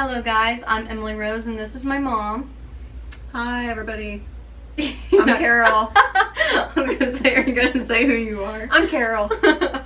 Hello guys, I'm Emily Rose and this is my mom. Hi everybody. I'm Carol. I was gonna say, are you gonna say who you are? I'm Carol.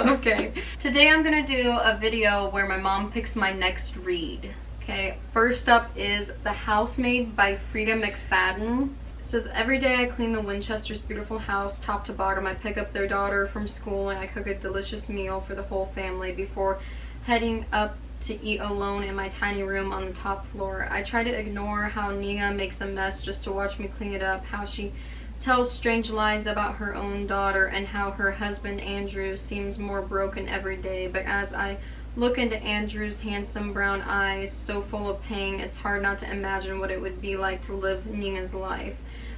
Okay. Today I'm gonna do a video where my mom picks my next read. Okay, first up is The Housemaid by Frida McFadden. It says, every day I clean the Winchester's beautiful house top to bottom. I pick up their daughter from school and I cook a delicious meal for the whole family before heading up to eat alone in my tiny room on the top floor. I try to ignore how Nina makes a mess just to watch me clean it up, how she tells strange lies about her own daughter, and how her husband Andrew seems more broken every day. But as I look into Andrew's handsome brown eyes, so full of pain, it's hard not to imagine what it would be like to live Nina's life.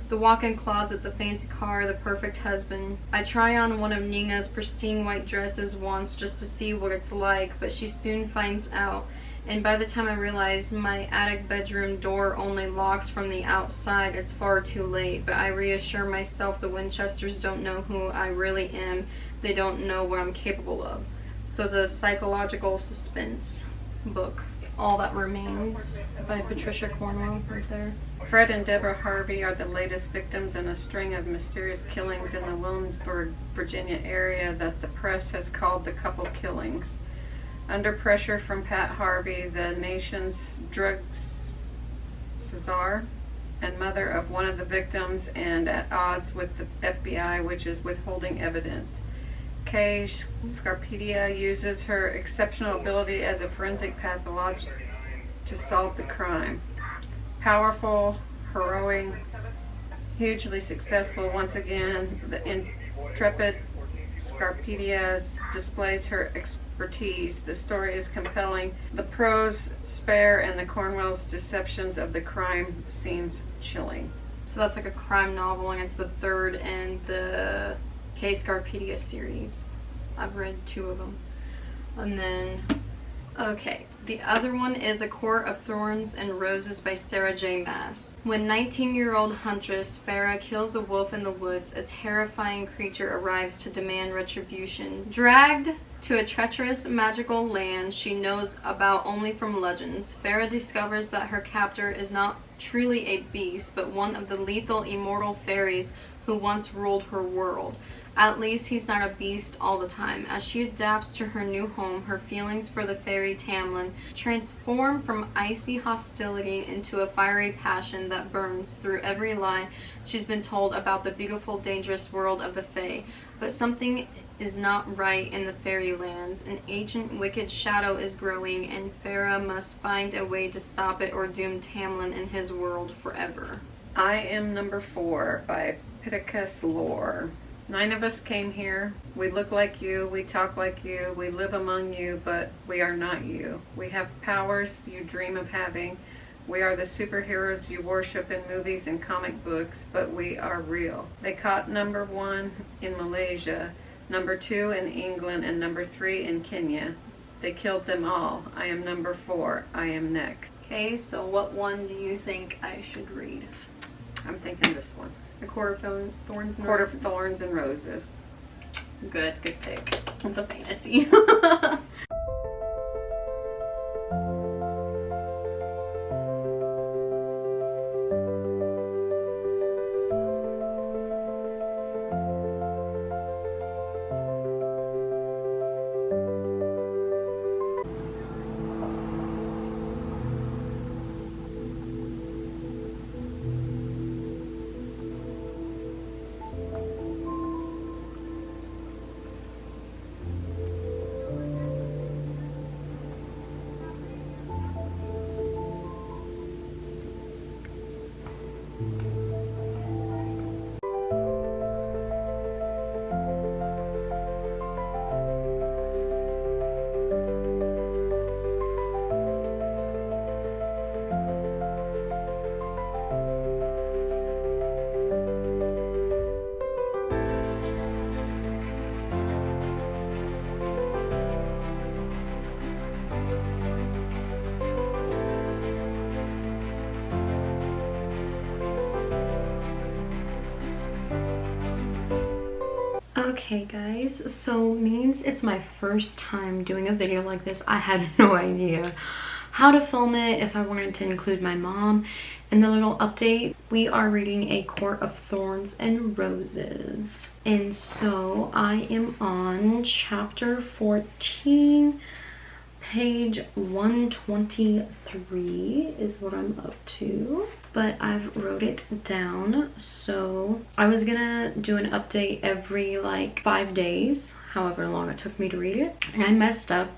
The walk-in closet, the fancy car, the perfect husband. I try on one of Nina's pristine white dresses once just to see what it's like, but she soon finds out. And by the time I realize my attic bedroom door only locks from the outside, it's far too late. But I reassure myself the Winchesters don't know who I really am. They don't know what I'm capable of. So it's a psychological suspense book. All That Remains by Patricia Cornwell right there. Fred and Deborah Harvey are the latest victims in a string of mysterious killings in the Williamsburg, Virginia area that the press has called the couple killings. Under pressure from Pat Harvey, the nation's drug czar and mother of one of the victims, and at odds with the FBI, which is withholding evidence, Kay Scarpedia uses her exceptional ability as a forensic pathologist to solve the crime. Powerful, heroic, hugely successful. Once again, the intrepid Scarpedia displays her expertise. The story is compelling. The prose spare, and the Cornwell's deceptions of the crime scenes chilling. So that's like a crime novel, and it's the third in the Kay Scarpedia series. I've read 2 of them. And then, okay, the other one is A Court of Thorns and Roses by Sarah J. Maas. When 19-year-old huntress Farah kills a wolf in the woods, a terrifying creature arrives to demand retribution. Dragged to a treacherous magical land she knows about only from legends, Farah discovers that her captor is not truly a beast, but one of the lethal immortal fairies who once ruled her world. At least he's not a beast all the time. As she adapts to her new home, her feelings for the fairy Tamlin transform from icy hostility into a fiery passion that burns through every lie she's been told about the beautiful, dangerous world of the Fae. But something is not right in the fairy lands. An ancient wicked shadow is growing, and Farah must find a way to stop it or doom Tamlin and his world forever. I Am Number 4 by Pittacus Lore. 9 of us came here. We look like you, we talk like you, we live among you, but we are not you. We have powers you dream of having. We are the superheroes you worship in movies and comic books, but we are real. They caught number 1 in Malaysia, number 2 in England, and number 3 in Kenya. They killed them all. I am number 4. I am next. Okay, so what one do you think I should read? I'm thinking this one. A Court of Thorns and Court Roses? of Thorns and Roses. Good pick. It's a fantasy. Okay guys, so means it's my first time doing a video like this. I had no idea how to film it, if I wanted to include my mom in the little update. We are reading A Court of Thorns and Roses. And so I am on chapter 14. Page 123 is what I'm up to, but I've wrote it down. So I was gonna do an update every like 5 days, however long it took me to read it, and I messed up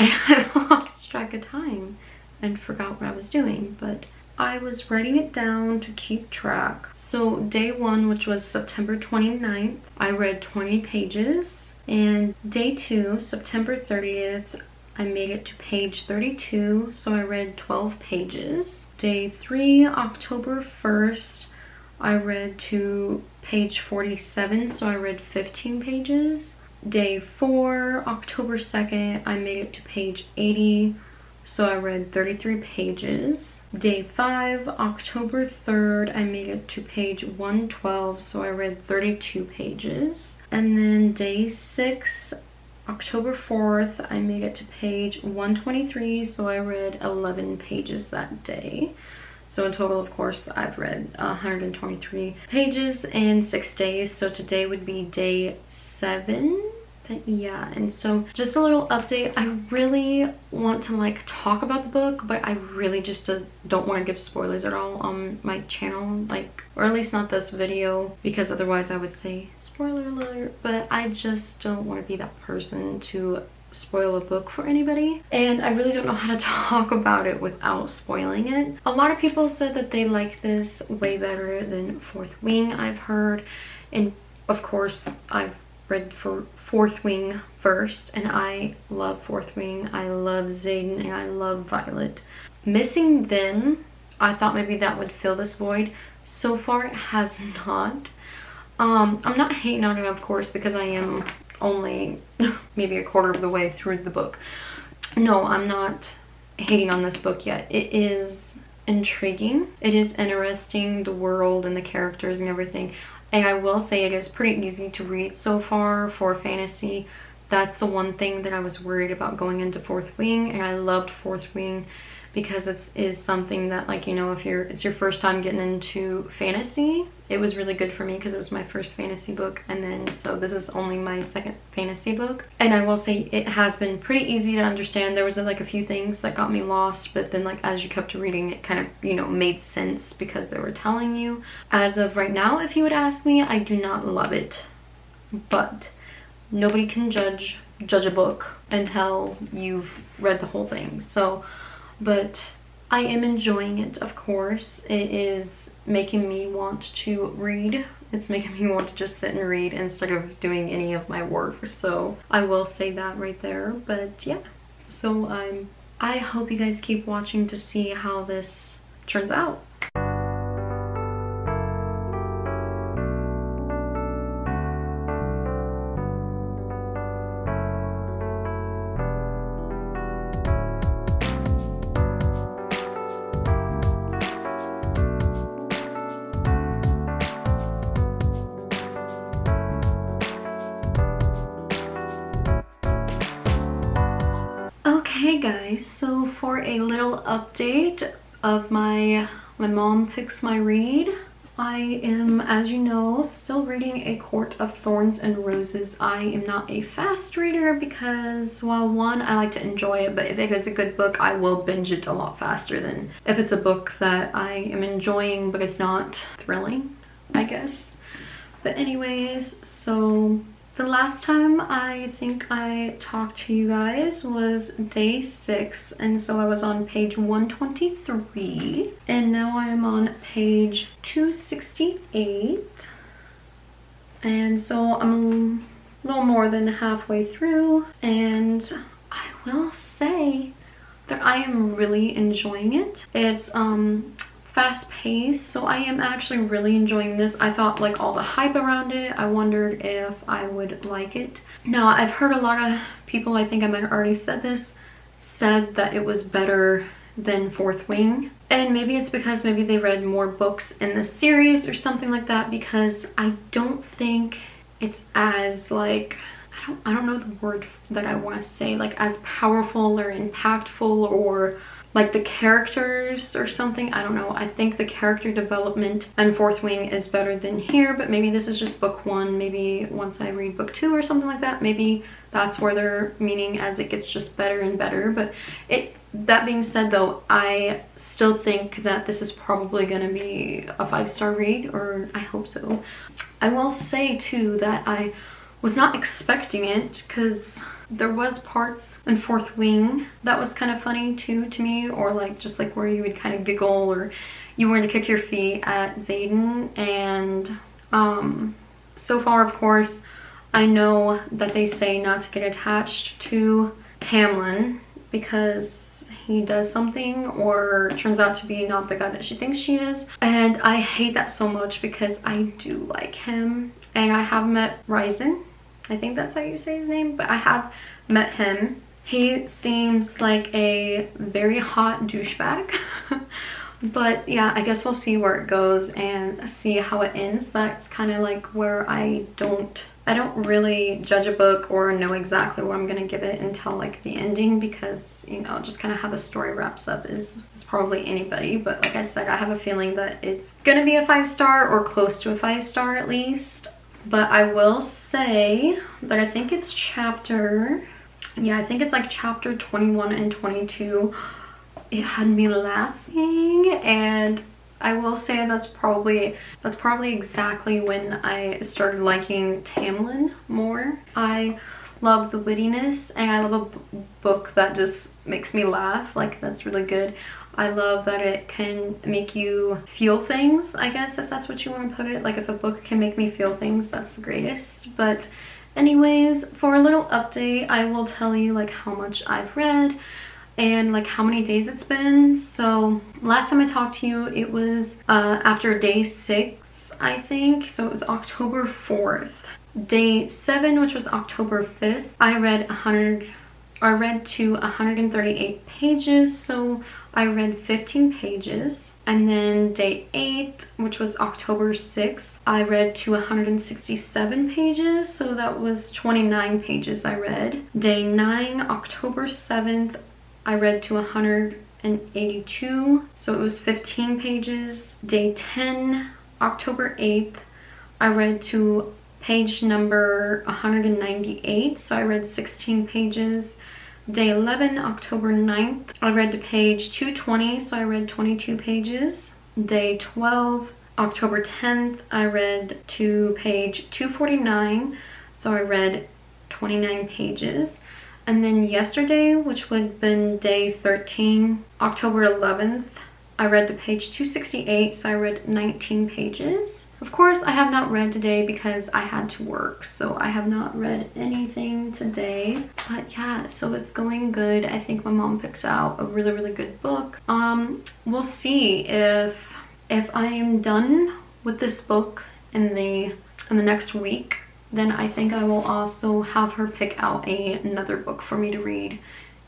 and I lost track of time and forgot what I was doing, but I was writing it down to keep track. So day 1, which was September 29th, I read 20 pages, and day 2, September 30th, I made it to page 32, so I read 12 pages. Day 3, October 1st, I read to page 47, so I read 15 pages. Day 4, October 2nd, I made it to page 80, so I read 33 pages. Day 5, October 3rd, I made it to page 112, so I read 32 pages. And then day 6, October 4th, I made it to page 123, so I read 11 pages that day. So in total, of course, I've read 123 pages in 6 days. So today would be day 7. But yeah, and so just a little update. I really want to like talk about the book, but I really just don't want to give spoilers at all on my channel, like, or at least not this video, because otherwise I would say spoiler alert. But I just don't want to be that person to spoil a book for anybody, and I really don't know how to talk about it without spoiling it. A lot of people said that they like this way better than Fourth Wing, I've heard, and of course I've read for Fourth Wing first, and I love Fourth Wing. I love Xaden and I love Violet. Missing them, I thought maybe that would fill this void. So far it has not. I'm not hating on it, of course, because I am only maybe a quarter of the way through the book. No, I'm not hating on this book yet. It is intriguing. It is interesting, the world and the characters and everything. And I will say it is pretty easy to read so far for fantasy. That's the one thing that I was worried about going into Fourth Wing, and I loved Fourth Wing because it is something that, like, you know, if it's your first time getting into fantasy, it was really good for me because it was my first fantasy book, and then so this is only my second fantasy book. And I will say it has been pretty easy to understand. There was like a few things that got me lost, but then like as you kept reading, it kind of, you know, made sense because they were telling you. As of right now, if you would ask me, I do not love it, but nobody can judge a book until you've read the whole thing. So, but I am enjoying it, of course. It is making me want to read. It's making me want to just sit and read instead of doing any of my work. So I will say that right there. But yeah, so I hope you guys keep watching to see how this turns out. Hey guys, so for a little update of my mom picks my read, I am, as you know, still reading A Court of Thorns and Roses. I am not a fast reader because, well, one, I like to enjoy it, but if it is a good book, I will binge it a lot faster than if it's a book that I am enjoying but it's not thrilling, I guess. But anyways, so the last time I think I talked to you guys was day 6, and so I was on page 123, and now I am on page 268, and so I'm a little more than halfway through, and I will say that I am really enjoying it. It's fast paced, so I am actually really enjoying this. I thought, like, all the hype around it, I wondered if I would like it. Now, I've heard a lot of people, I think I might have already said this, said that it was better than Fourth Wing, and maybe it's because maybe they read more books in the series or something like that, because I don't think it's as, like, I don't know the word that I want to say, like, as powerful or impactful or like the characters or something. I don't know. I think the character development in Fourth Wing is better than here, but maybe this is just book 1. Maybe once I read book 2 or something like that, maybe that's where they're meaning as it gets just better and better. But that being said though, I still think that this is probably going to be a 5-star read, or I hope so. I will say too that I was not expecting it, because there was parts in Fourth Wing that was kind of funny too to me, or like just like where you would kind of giggle or you wanted to kick your feet at Xaden. And so far, of course, I know that they say not to get attached to Tamlin because he does something or turns out to be not the guy that she thinks she is. And I hate that so much because I do like him. And I have met Ryzen. I think that's how you say his name, but I have met him. He seems like a very hot douchebag. But yeah, I guess we'll see where it goes and see how it ends. That's kind of like where I don't really judge a book or know exactly what I'm gonna give it until like the ending, because you know, just kind of how the story wraps up is probably anybody. But like I said, I have a feeling that it's gonna be a 5-star or close to a 5-star at least. But I will say that I think it's chapter, yeah, I think it's like chapter 21 and 22. It had me laughing, and I will say that's probably exactly when I started liking Tamlin more. I love the wittiness, and I love a book that just makes me laugh. Like, that's really good. I love that it can make you feel things, I guess, if that's what you want to put it. Like, if a book can make me feel things, that's the greatest. But anyways, for a little update, I will tell you like how much I've read and like how many days it's been. So last time I talked to you, it was after day 6, I think. So it was October 4th. Day 7, which was October 5th, I read to 138 pages. So I read 15 pages. And then day 8, which was October 6th, I read to 167 pages. So that was 29 pages I read. Day 9, October 7th, I read to 182. So it was 15 pages. Day 10, October 8th, I read to page number 198. So I read 16 pages. Day 11, October 9th, I read to page 220, so I read 22 pages. Day 12, October 10th, I read to page 249, so I read 29 pages. And then yesterday, which would have been day 13, October 11th, I read to page 268, so I read 19 pages. Of course, I have not read today because I had to work, so I have not read anything today. But yeah, so it's going good. I think my mom picks out a really, really good book. We'll see if I am done with this book in the next week. Then I think I will also have her pick out another book for me to read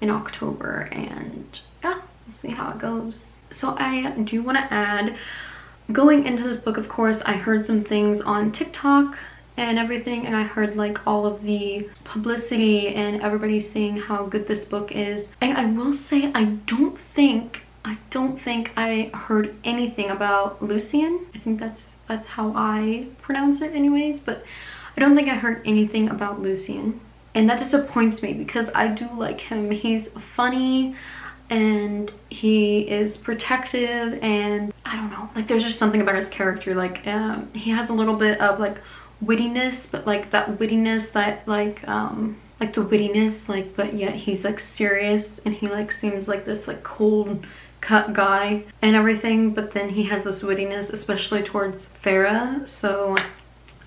in October, and yeah, we'll see how it goes. So I do want to add, going into this book, of course, I heard some things on TikTok and everything, and I heard like all of the publicity and everybody saying how good this book is. And I will say, I don't think I heard anything about Lucian. I think that's how I pronounce it anyways, but I don't think I heard anything about Lucian. And that disappoints me because I do like him. He's funny and he is protective, and I don't know, like there's just something about his character. Like he has a little bit of like wittiness, but like that wittiness that like the wittiness, like, but yet he's like serious, and he like seems like this like cold cut guy and everything, but then he has this wittiness, especially towards Farah. So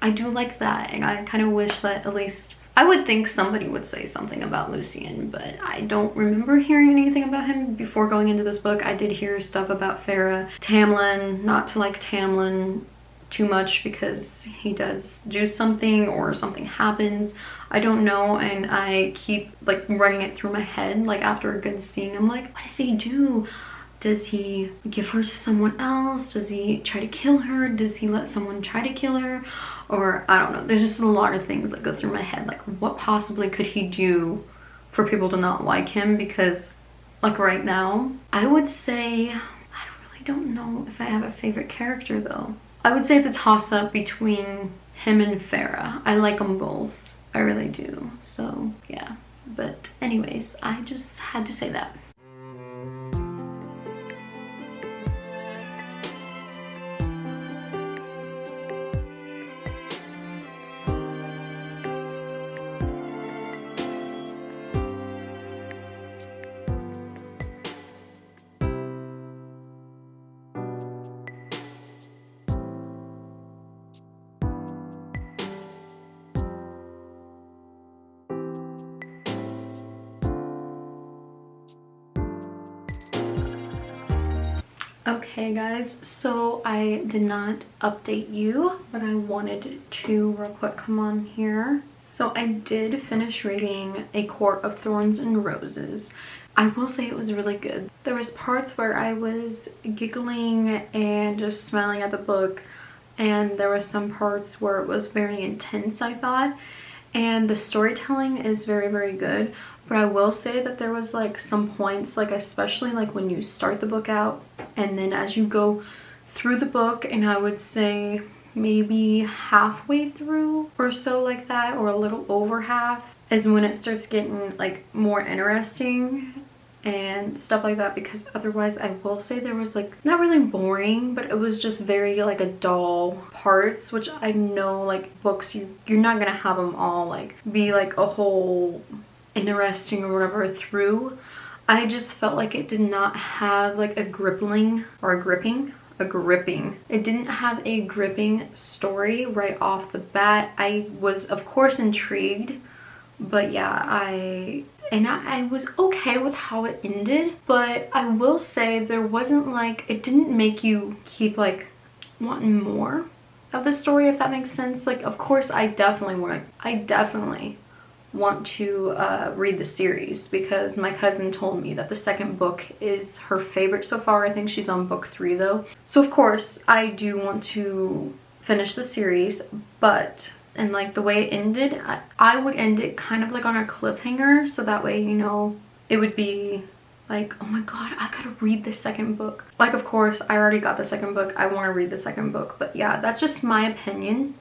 I do like that, and I kind of wish that at least, I would think somebody would say something about Lucian, but I don't remember hearing anything about him before going into this book. I did hear stuff about Farah. Tamlin, not to like Tamlin too much because he does do something or something happens. I don't know, and I keep like running it through my head. Like after a good scene, I'm like, what does he do? Does he give her to someone else? Does he try to kill her? Does he let someone try to kill her? Or I don't know. There's just a lot of things that go through my head. Like what possibly could he do for people to not like him? Because like right now. I would say, I really don't know if I have a favorite character though. I would say it's a toss-up between him and Farah. I like them both. I really do. So yeah. But anyways, I just had to say that. Okay guys, so I did not update you, but I wanted to real quick come on here. So I did finish reading A Court of Thorns and Roses. I will say it was really good. There was parts where I was giggling and just smiling at the book, and there were some parts where it was very intense, I thought. And the storytelling is very, very good. But I will say that there was like some points, like especially like when you start the book out and then as you go through the book, and I would say maybe halfway through or so like that, or a little over half, is when it starts getting like more interesting and stuff like that. Because otherwise I will say there was like not really boring, but it was just very like a dull parts, which I know like books you're not gonna have them all like be like a whole interesting or whatever through. I just felt like it did not have like a gripping. It didn't have a gripping story right off the bat. I was of course intrigued, but yeah, I was okay with how it ended, but I will say there wasn't like, it didn't make you keep like wanting more of the story, if that makes sense. Like of course I definitely want to read the series, because my cousin told me that the second book is her favorite so far. I think she's on book 3 though. So of course I do want to finish the series, but and like the way it ended, I would end it kind of like on a cliffhanger, so that way, you know, it would be like, oh my god, I gotta read the second book. Like of course I already got the second book, I want to read the second book, but yeah, that's just my opinion.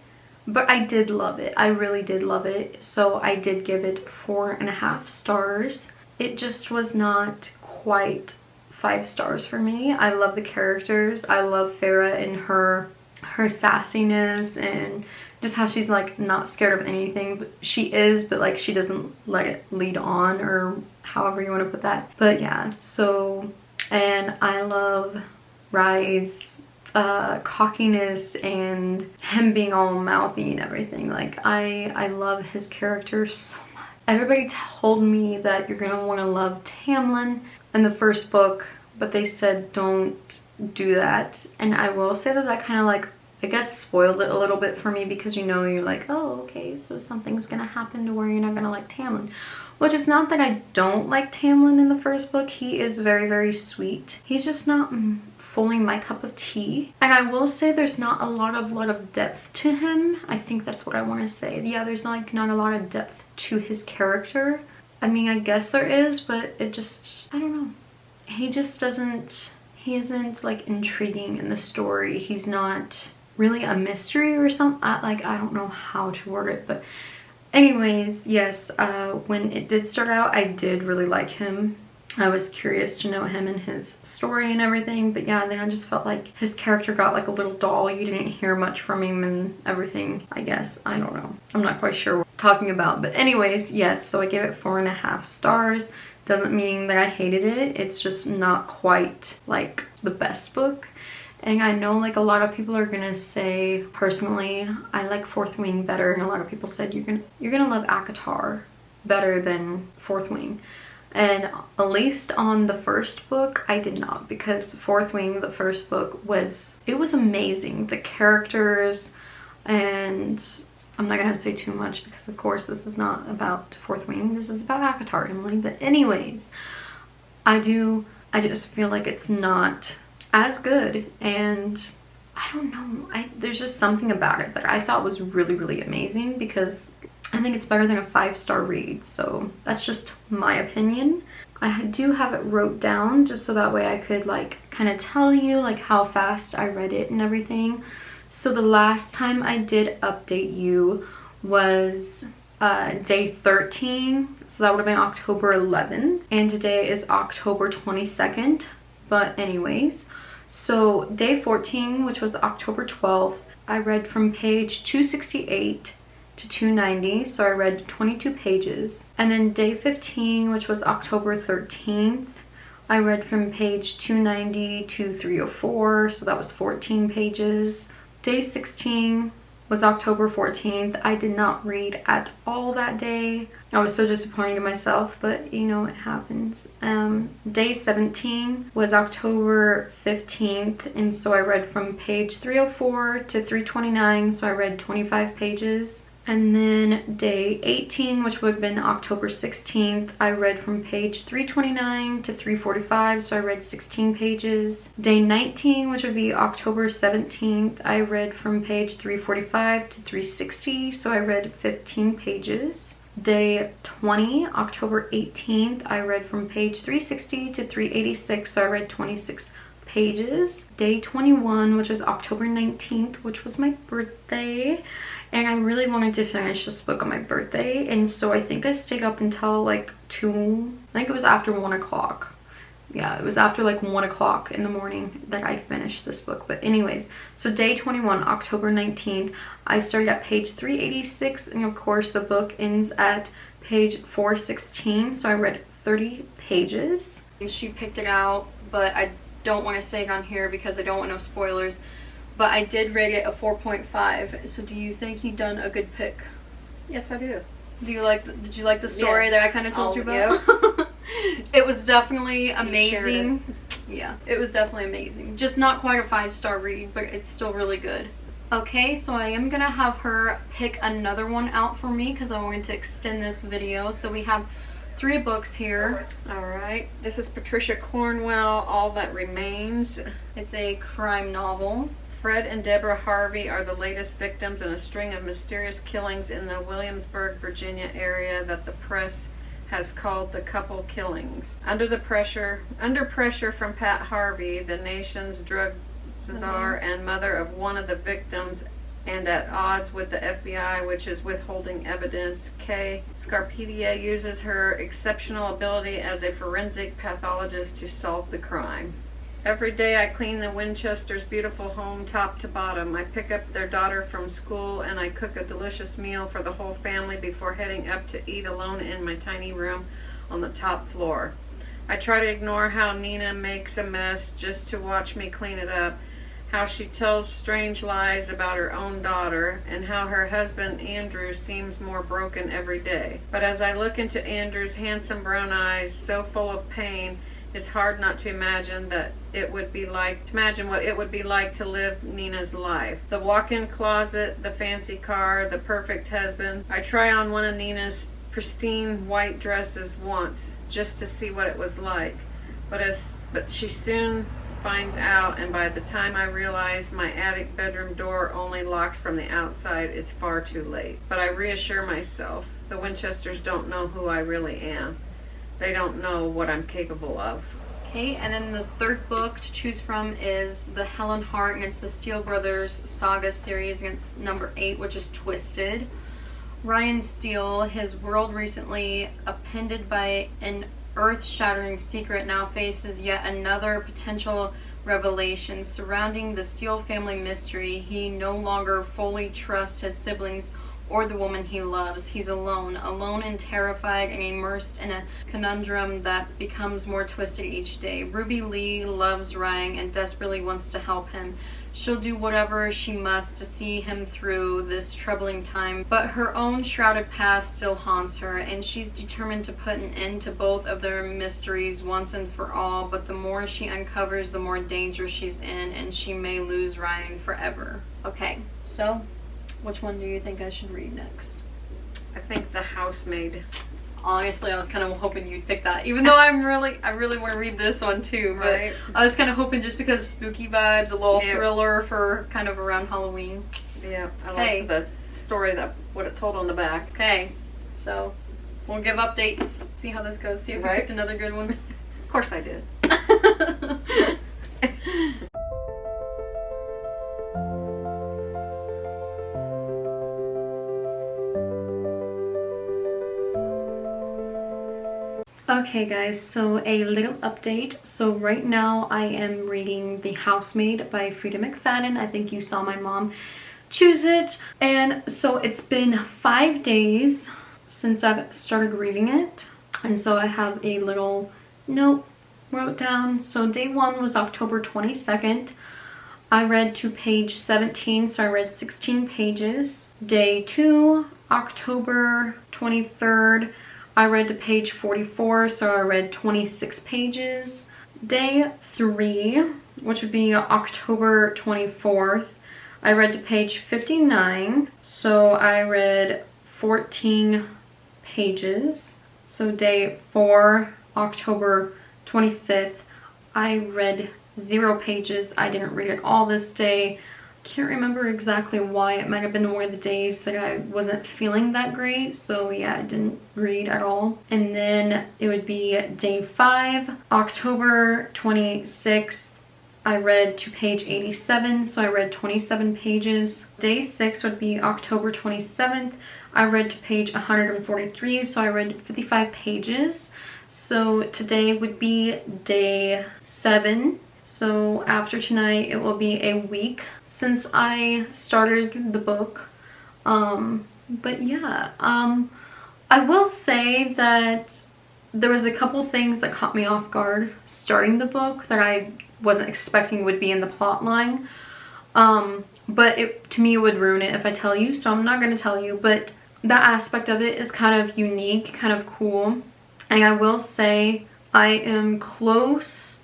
But I did love it. I really did love it. So I did give it 4.5 stars. It just was not quite 5 stars for me. I love the characters. I love Farah and her sassiness, and just how she's like not scared of anything. But she is, but like she doesn't let it lead on, or however you want to put that. But yeah, so, and I love Rye's cockiness and him being all mouthy and everything. Like I love his character so much. Everybody told me that you're gonna want to love Tamlin in the first book, but they said don't do that. And I will say that that kind of like, I guess, spoiled it a little bit for me, because you know, you're like, oh okay, so something's gonna happen to where you're not gonna like Tamlin. Which is not that I don't like Tamlin in the first book. He is very, very sweet. He's just not fully my cup of tea. And I will say there's not a lot of depth to him. I think that's what I want to say. Yeah, there's like not a lot of depth to his character. I mean, I guess there is, but it just, I don't know. He just doesn't, he isn't like intriguing in the story. He's not really a mystery or something. Like, I don't know how to word it, but anyways, yes, when it did start out, I did really like him. I was curious to know him and his story and everything, but yeah, then I just felt like his character got like a little dull. You didn't hear much from him and everything, I guess. I don't know. I'm not quite sure what I'm talking about, but anyways, yes, so I gave it 4.5 stars. Doesn't mean that I hated it. It's just not quite like the best book. And I know like a lot of people are gonna say, personally, I like Fourth Wing better, and a lot of people said you're gonna love ACOTAR better than Fourth Wing. And at least on the first book, I did not, because Fourth Wing, the first book, it was amazing. The characters, and I'm not gonna say too much because of course this is not about Fourth Wing, this is about ACOTAR, Emily. But anyways, I just feel like it's not as good, and I don't know, there's just something about it that I thought was really, really amazing, because I think it's better than a 5-star read. So that's just my opinion. I do have it wrote down just so that way I could like kind of tell you like how fast I read it and everything. So the last time I did update you was day 13, so that would have been October 11th, and today is October 22nd. But anyways, so day 14, which was October 12th, I read from page 268 to 290, so I read 22 pages. And then day 15, which was October 13th, I read from page 290 to 304, so that was 14 pages. Day 16 was October 14th. I did not read at all that day. I was so disappointed in myself, but you know, it happens. Day 17 was October 15th, and so I read from page 304 to 329, so I read 25 pages. And then day 18, which would have been October 16th, I read from page 329 to 345, so I read 16 pages. Day 19, which would be October 17th, I read from page 345 to 360, so I read 15 pages. Day 20, October 18th, I read from page 360 to 386, so I read 26 pages. Day 21, which was October 19th, which was my birthday, and I really wanted to finish this book on my birthday, and so I think I stayed up until like 2, I think it was after 1 o'clock. Yeah, it was after like 1 o'clock in the morning that I finished this book. But anyways, so day 21, October 19th, I started at page 386, and of course the book ends at page 416, so I read 30 pages. She picked it out, but I don't want to say it on here because I don't want no spoilers. But I did rate it a 4.5. So do you think you done a good pick? Yes, I do. Did you like the story that I kind of told you about? Yep. It was definitely amazing. You shared it. Yeah, it was definitely amazing. Just not quite a 5-star read, but it's still really good. Okay, so I am gonna have her pick another one out for me because I wanted to extend this video. So we have 3 books here. All right. This is Patricia Cornwell, All That Remains. It's a crime novel. Fred and Deborah Harvey are the latest victims in a string of mysterious killings in the Williamsburg, Virginia area that the press has called the couple killings. Under pressure from Pat Harvey, the nation's drug czar and mother of one of the victims, and at odds with the FBI, which is withholding evidence, Kay Scarpedia uses her exceptional ability as a forensic pathologist to solve the crime. Every day I clean the Winchesters' beautiful home top to bottom. I pick up their daughter from school and I cook a delicious meal for the whole family before heading up to eat alone in my tiny room on the top floor. I try to ignore how Nina makes a mess just to watch me clean it up, how she tells strange lies about her own daughter, and how her husband Andrew seems more broken every day. But as I look into Andrew's handsome brown eyes so full of pain, it's hard not to imagine what it would be like to live Nina's life. The walk-in closet, the fancy car, the perfect husband. I try on one of Nina's pristine white dresses once just to see what it was like. But she soon finds out, and by the time I realize my attic bedroom door only locks from the outside, it's far too late. But I reassure myself, the Winchesters don't know who I really am. They don't know what I'm capable of. Okay, and then the third book to choose from is the Helen Hart, and it's the Steele Brothers Saga series, and it's number 8, which is Twisted. Ryan Steele, his world recently upended by an earth-shattering secret, now faces yet another potential revelation surrounding the Steele family mystery. He no longer fully trusts his siblings or the woman he loves. He's alone and terrified and immersed in a conundrum that becomes more twisted each day. Ruby Lee loves Ryan and desperately wants to help him. She'll do whatever she must to see him through this troubling time, but her own shrouded past still haunts her, and she's determined to put an end to both of their mysteries once and for all. But the more she uncovers, the more danger she's in, and she may lose Ryan forever. Okay, so which one do you think I should read next? I think The Housemaid. Honestly, I was kind of hoping you'd pick that, even though I really want to read this one too. But right. I was kind of hoping just because spooky vibes, a little thriller for kind of around Halloween. Yeah, I liked the story, what it told on the back. Okay, so We'll give updates. See how this goes. See if we Right. picked another good one. Of course I did. Okay guys, so a little update. So right now I am reading The Housemaid by Frida McFadden. I think you saw my mom choose it. And so it's been 5 days since I've started reading it. And so I have a little note wrote down. So day 1 was October 22nd. I read to page 17, so I read 16 pages. Day 2, October 23rd. I read to page 44, so I read 26 pages. Day 3, which would be October 24th, I read to page 59, so I read 14 pages. So day 4, October 25th, I read 0 pages. I didn't read it all this day. Can't remember exactly why. It might have been one of the days that I wasn't feeling that great, so yeah, I didn't read at all. And then it would be day 5, October 26th. I read to page 87, so I read 27 pages. Day 6 would be October 27th. I read to page 143, so I read 55 pages. So today would be day 7. So after tonight, it will be a week since I started the book. But yeah, I will say that there was a couple things that caught me off guard starting the book that I wasn't expecting would be in the plot line. But to me, it would ruin it if I tell you, so I'm not going to tell you. But that aspect of it is kind of unique, kind of cool. And I will say I am close.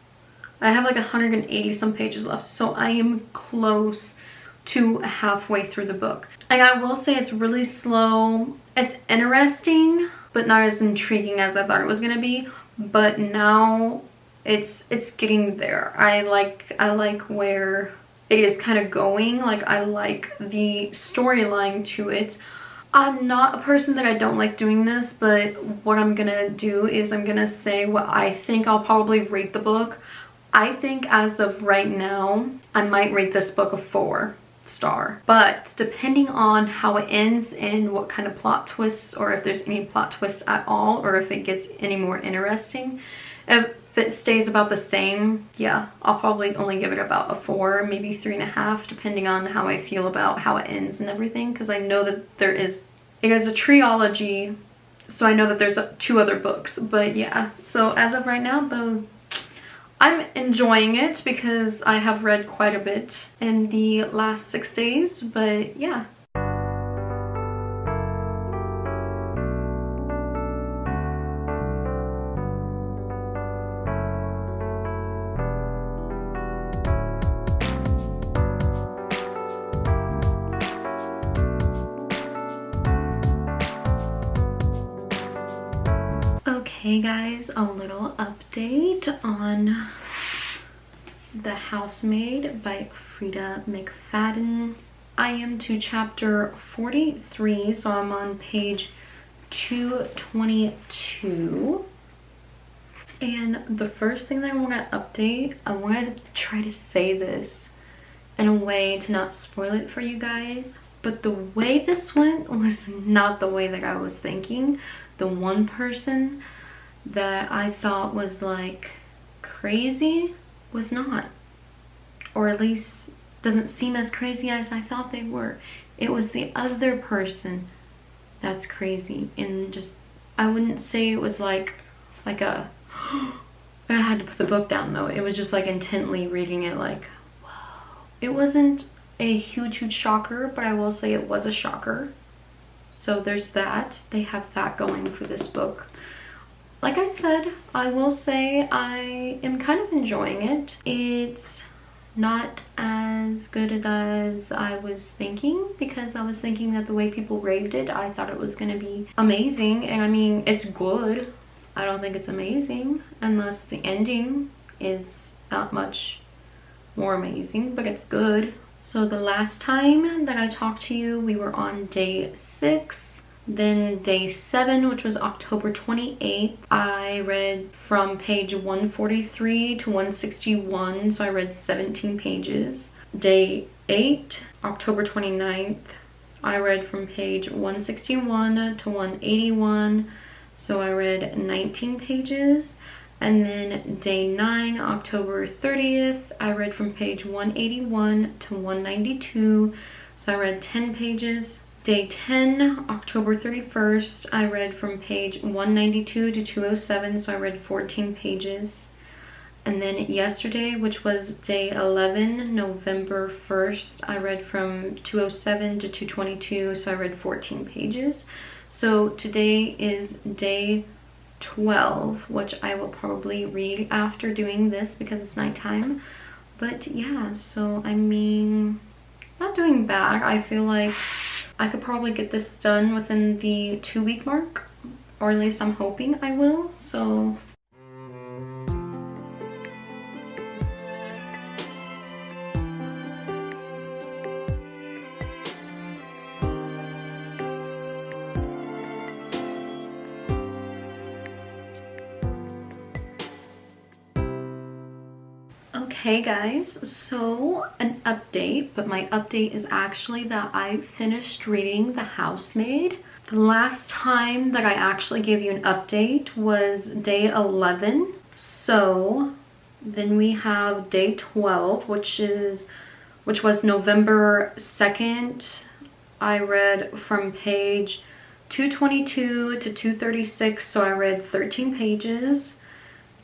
I have like 180 some pages left, so I am close to halfway through the book. And I will say it's really slow. It's interesting, but not as intriguing as I thought it was gonna be. But now it's getting there. I like where it is kind of going. Like, I like the storyline to it. I'm not a person that I don't like doing this, but what I'm gonna do is I'm gonna say what I think. I'll probably rate the book. I think as of right now, I might rate this book a 4-star. But depending on how it ends and what kind of plot twists, or if there's any plot twists at all, or if it gets any more interesting, if it stays about the same, yeah, I'll probably only give it about a 4, maybe 3.5, depending on how I feel about how it ends and everything. Because I know that it is a trilogy, so I know that there's 2 other books. But yeah, so as of right now, though, I'm enjoying it because I have read quite a bit in the last 6 days, but yeah. Hey guys, a little update on The Housemaid by Frida McFadden. I am to chapter 43, so I'm on page 222. And the first thing that I want to update, I wanted to try to say this in a way to not spoil it for you guys, but the way this went was not the way that I was thinking. The one person that I thought was like crazy was not, or at least doesn't seem as crazy as I thought they were. It was the other person that's crazy, and just, I wouldn't say it was like a I had to put the book down though. It was just like intently reading it, like, whoa. It wasn't a huge shocker, but I will say it was a shocker. So there's that. They have that going for this book. Like I said, I will say I am kind of enjoying it. It's not as good as I was thinking, because I was thinking that the way people raved it, I thought it was going to be amazing. And I mean, it's good. I don't think it's amazing unless the ending is not much more amazing, but it's good. So the last time that I talked to you, we were on day 6. Then day 7, which was October 28th, I read from page 143 to 161, so I read 17 pages. Day 8, October 29th, I read from page 161 to 181, so I read 19 pages. And then day 9, October 30th, I read from page 181 to 192, so I read 10 pages. Day 10, October 31st, I read from page 192 to 207, so I read 14 pages. And then yesterday, which was day 11, November 1st, I read from 207 to 222, so I read 14 pages. So today is day 12, which I will probably read after doing this because it's nighttime. But yeah, so I mean, not doing bad. I feel like I could probably get this done within the 2-week mark, or at least I'm hoping I will. So okay guys, so an update, but my update is actually that I finished reading The Housemaid. The last time that I actually gave you an update was day 11. So then we have day 12, which was November 2nd. I read from page 222 to 236, so I read 13 pages.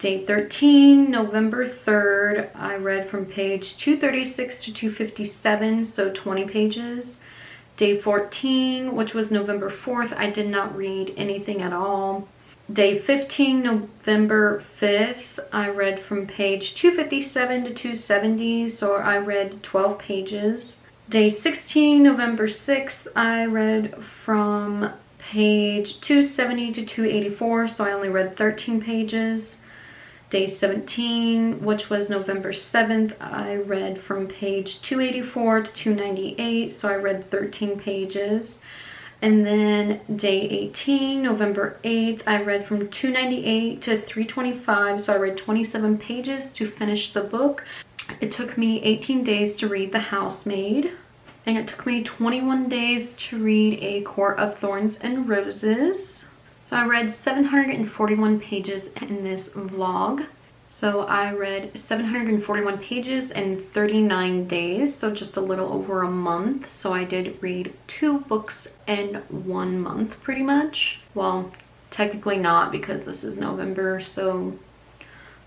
Day 13, November 3rd, I read from page 236 to 257, so 20 pages. Day 14, which was November 4th, I did not read anything at all. Day 15, November 5th, I read from page 257 to 270, so I read 12 pages. Day 16, November 6th, I read from page 270 to 284, so I only read 13 pages. Day 17, which was November 7th, I read from page 284 to 298, so I read 13 pages. And then day 18, November 8th, I read from 298 to 325, so I read 27 pages to finish the book. It took me 18 days to read The Housemaid, and it took me 21 days to read A Court of Thorns and Roses. So I read 741 pages in this vlog. So I read 741 pages in 39 days, so just a little over a month. So I did read 2 books in 1 month pretty much. Well, technically not because this is November, so...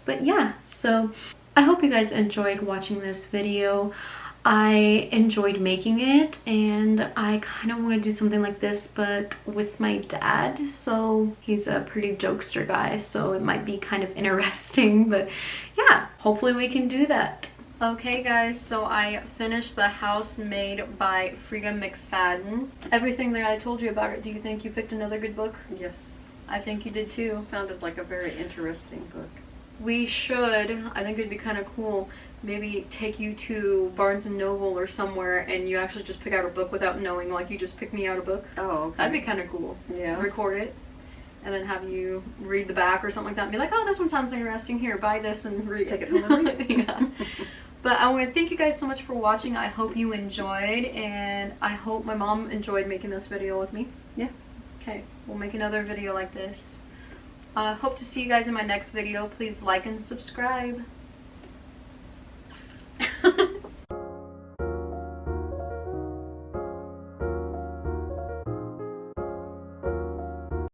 But yeah, so I hope you guys enjoyed watching this video. I enjoyed making it, and I kind of want to do something like this but with my dad. So he's a pretty jokester guy, so it might be kind of interesting, but yeah, hopefully we can do that. Okay guys, so I finished The Housemaid by Frida McFadden. Everything that I told you about it, do you think you picked another good book? Yes. I think you did too. Sounded like a very interesting book. We should, I think it'd be kind of cool, maybe take you to Barnes & Noble or somewhere and you actually just pick out a book without knowing, like you just pick me out a book. Oh, okay. That'd be kind of cool. Yeah. Record it and then have you read the back or something like that and be like, oh, this one sounds interesting, here, buy this and read it. Take it home and read it. Yeah. But I want to thank you guys so much for watching. I hope you enjoyed, and I hope my mom enjoyed making this video with me. Yeah. Okay, we'll make another video like this. Hope to see you guys in my next video. Please like and subscribe.